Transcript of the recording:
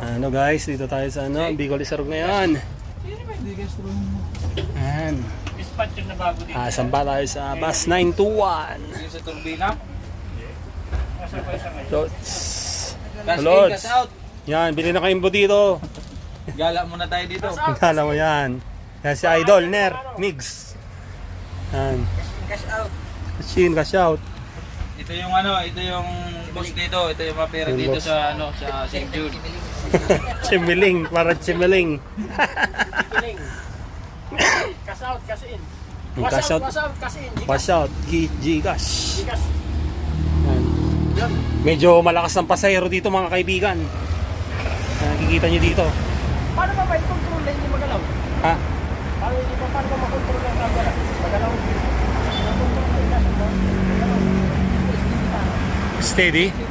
Ano guys, dito tayo sa Bicol Isarog ngayon. Ayan. Dispatch yung nabago dito. Samba tayo sa bus 921. Yung sa turbina. Lods. Cash in, Lods. cash out. Yan, bili na kayong dito. Gala muna tayo dito. Kala mo yan. Yan si Idol, Ner, Migs. Yan. Cash out. Cash out. Ito yung ito yung boss dito. Ito yung mapera Yung dito boss. sa sa St. Jude. Chimiling, para chimiling. Cash out, cash in. Cash out. Cash in. Cash out, Gcash. Gcash. Yan. Medyo malakas ng pasahero dito mga kaibigan. Nakikita nyo dito. Paano ba may control na hindi magalaw? Ha? Paano ba makontrol ang camera? Magalaw. Makontrol na yung cash, no? Steady?